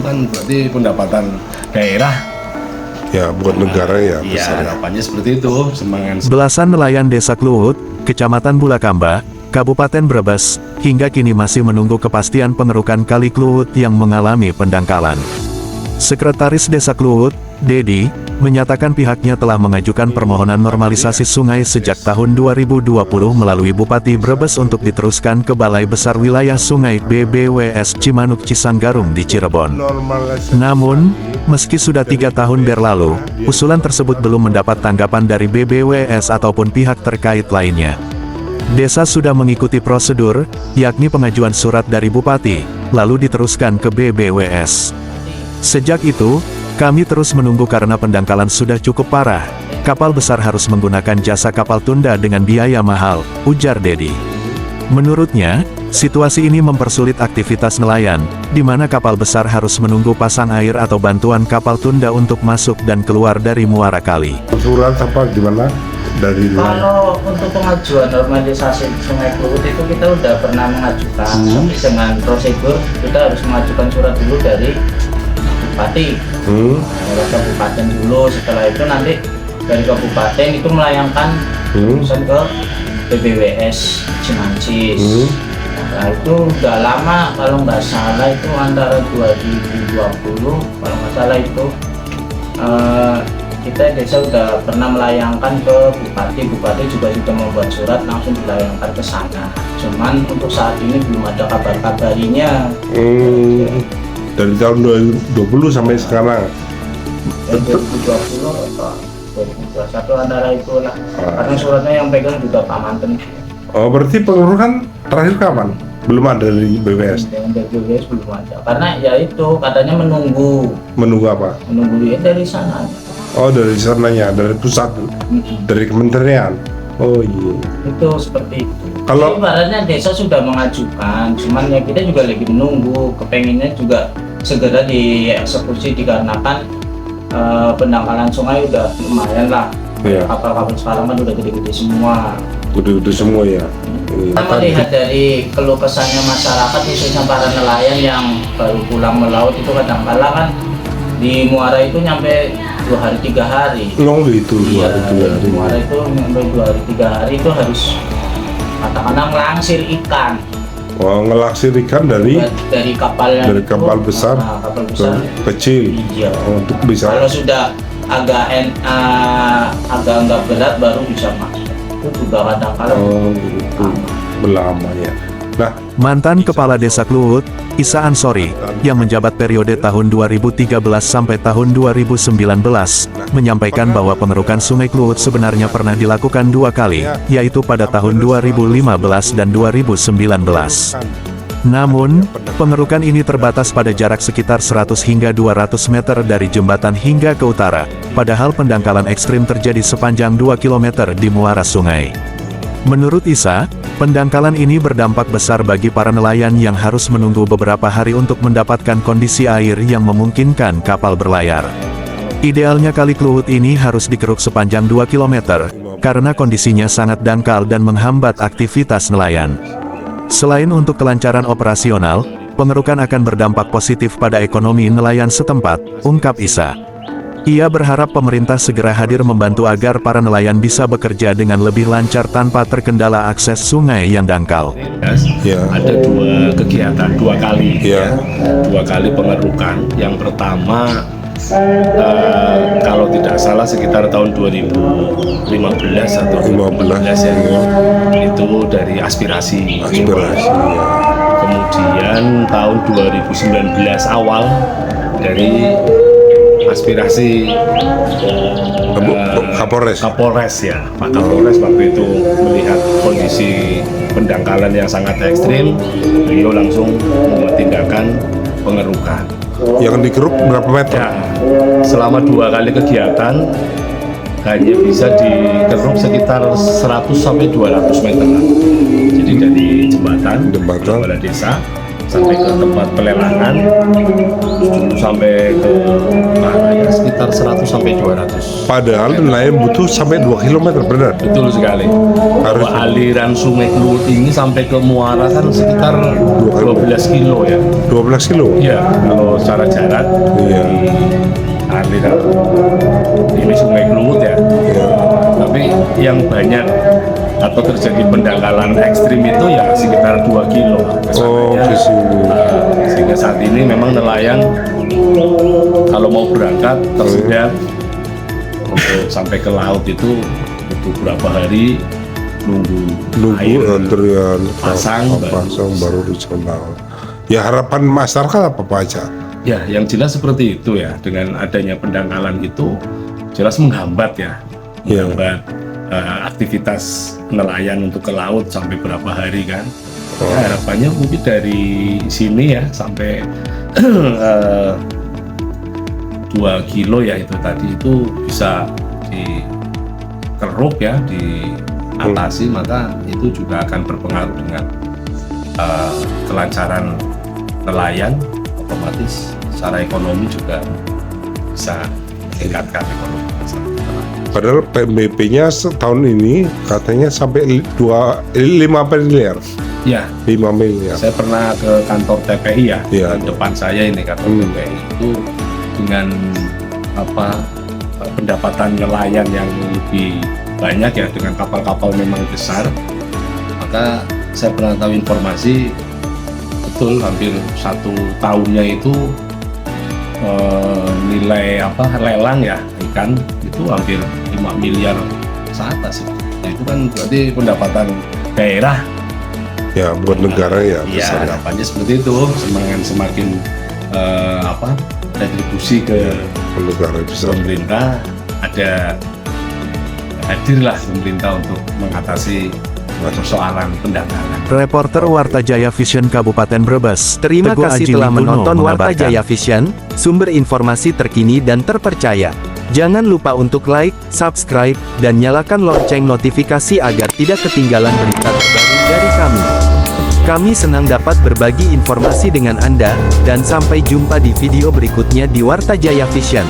kan berarti pendapatan daerah. Ya, buat negara ya. Iya, besar. harapannya seperti itu. Semangat. Belasan nelayan Desa Kluwut, Kecamatan Bulakamba, Kabupaten Brebes, hingga kini masih menunggu kepastian pengerukan Kali Kluwut yang mengalami pendangkalan. Sekretaris Desa Kluwut, Dedi, menyatakan pihaknya telah mengajukan permohonan normalisasi sungai sejak tahun 2020 melalui Bupati Brebes untuk diteruskan ke Balai Besar Wilayah Sungai BBWS Cimanuk Cisanggarung di Cirebon. Namun, meski sudah 3 tahun berlalu, usulan tersebut belum mendapat tanggapan dari BBWS ataupun pihak terkait lainnya. Desa sudah mengikuti prosedur, yakni pengajuan surat dari Bupati, lalu diteruskan ke BBWS. Sejak itu, kami terus menunggu karena pendangkalan sudah cukup parah. Kapal besar harus menggunakan jasa kapal tunda dengan biaya mahal, ujar Dedi. Menurutnya, situasi ini mempersulit aktivitas nelayan, di mana kapal besar harus menunggu pasang air atau bantuan kapal tunda untuk masuk dan keluar dari muara kali. Surat apa gimana? Dari Kalau untuk pengajuan normalisasi Sungai Kluwut itu kita udah pernah mengajukan, tapi dengan prosedur kita harus mengajukan surat dulu dari Bupati, lewat kabupaten dulu. Setelah itu nanti dari kabupaten itu melayangkan urusan ke BBWS Cimancis. Nah itu udah lama, kalau nggak salah itu antara 2020, kalau nggak salah itu kita desa udah pernah melayangkan ke Bupati juga sudah membuat surat langsung dilayangkan ke sana. Cuman untuk saat ini belum ada kabar-kabarinya. Dari tahun 2020 sampai sekarang. 2020 atau 2021 antara itulah. Karena suratnya yang pegang juga Pak Manten. Oh, berarti pengurukan terakhir kapan? Belum ada dari BWS? Dari BWS belum ada. Karena ya itu katanya menunggu. Menunggu apa? Menunggu dia dari sana. Oh, dari sananya, dari pusat, dari kementerian. Oh iya. Itu seperti itu. Kalau ibaratnya desa sudah mengajukan, cuman ya kita juga lagi menunggu, kepenginnya juga segera dieksekusi dikarenakan pendangkalan sungai udah lumayan lah. Iya. Kapal-kapal sekarang kan udah gede-gede semua. Gede-gede semua ya. Kita melihat dari keluh kesahnya masyarakat, khususnya para nelayan yang baru pulang melaut itu kadang-kala kan di muara itu nyampe 2 hari 3 hari. Long itu 2 hari 3 hari. Di muara itu nyampe 2 hari 3 hari itu harus katakanlah ngelangsir ikan. Wah, ngelaksir ikan dari kapal besar, kapal besar ke kecil. Iya. Untuk bisa. Kalau sudah agak nggak berat baru bisa masuk. Itu juga kadang-kadang. Oh, gitu. Berlama ya. Nah, Mantan Kepala Desa Kluwut, Isa Ansori, yang menjabat periode tahun 2013 sampai tahun 2019, menyampaikan bahwa pengerukan Sungai Kluwut sebenarnya pernah dilakukan 2 kali, yaitu pada tahun 2015 dan 2019. Namun, pengerukan ini terbatas pada jarak sekitar 100 hingga 200 meter dari jembatan hingga ke utara, padahal pendangkalan ekstrim terjadi sepanjang 2 km di muara sungai. Menurut Isa, pendangkalan ini berdampak besar bagi para nelayan yang harus menunggu beberapa hari untuk mendapatkan kondisi air yang memungkinkan kapal berlayar. Idealnya Kali Kluwut ini harus dikeruk sepanjang 2 km, karena kondisinya sangat dangkal dan menghambat aktivitas nelayan. Selain untuk kelancaran operasional, pengerukan akan berdampak positif pada ekonomi nelayan setempat, ungkap Isa. Ia berharap pemerintah segera hadir membantu agar para nelayan bisa bekerja dengan lebih lancar tanpa terkendala akses sungai yang dangkal. ya. Ada 2 kegiatan, 2 kali Ya. 2 kali pengerukan. Yang pertama kalau tidak salah sekitar tahun 2015 atau 2016 ya, itu dari aspirasi. Aspirasi ya. Kemudian tahun 2019 awal dari aspirasi Kapolres ya, Pak Kapolres waktu itu melihat kondisi pendangkalan yang sangat ekstrim, beliau langsung membuat tindakan pengerukan. Yang dikeruk berapa meter? Ya, selama 2 kali kegiatan hanya bisa dikeruk sekitar 100 sampai 200 meter. Jadi dari jembatan Jembatan. Balai Desa sampai ke tempat pelelangan, dulu sampai ke ya, sekitar 100 sampai 200. Padahal nelayan butuh sampai 2 km, benar? Betul sekali. Kalau aliran Sungai Kluwut ini sampai ke muara kan sekitar 12 kilo ya. 12 kilo? Iya, kalau secara jarak Iya. di aliran ini Sungai Kluwut ya. Tapi yang banyak atau terjadi pendangkalan ekstrim itu ya sekitar 2 kilo Oh, kesananya. ke sini. Sehingga saat ini memang nelayan kalau mau berangkat tersedia untuk sampai ke laut itu butuh berapa hari nunggu air antrian pasang baru bisa laut. Ya harapan masyarakat apa Pak Aja? ya, yang jelas seperti itu ya. Dengan adanya pendangkalan itu jelas menghambat ya, Iya. menghambat aktivitas nelayan untuk ke laut sampai berapa hari kan. Ya, harapannya mungkin dari sini ya sampai 2 kilo ya itu tadi itu bisa dikeruk ya, diatasi, maka itu juga akan berpengaruh dengan kelancaran nelayan, otomatis secara ekonomi juga bisa meningkatkan ekonomi masyarakat. Padahal PMBP-nya setahun ini katanya sampai 5 miliar. Ya, 5 miliar. saya pernah ke kantor TPI ya, Iya. depan saya ini kantor TPI itu dengan pendapatan nelayan yang lebih banyak ya, dengan kapal-kapal memang besar, maka saya pernah tahu informasi betul hampir 1 tahunnya itu nilai lelang ya ikan itu hampir 5 miliar ke atas. Nah, itu kan berarti pendapatan daerah. Ya buat negara ya Iya, besar. harapannya seperti itu, semakin retribusi ke Negara besar. pemerintah, ada hadirlah pemerintah untuk mengatasi persoalan pendangkalan. Reporter Warta Jaya Vision Kabupaten Brebes, Terima Teguh kasih Aji telah Linggono menonton Warta mengabarkan. Jaya Vision, sumber informasi terkini dan terpercaya. Jangan lupa untuk like, subscribe, dan nyalakan lonceng notifikasi agar tidak ketinggalan berita terbaru dari kami. Kami senang dapat berbagi informasi dengan Anda, dan sampai jumpa di video berikutnya di Warta Jaya Vision.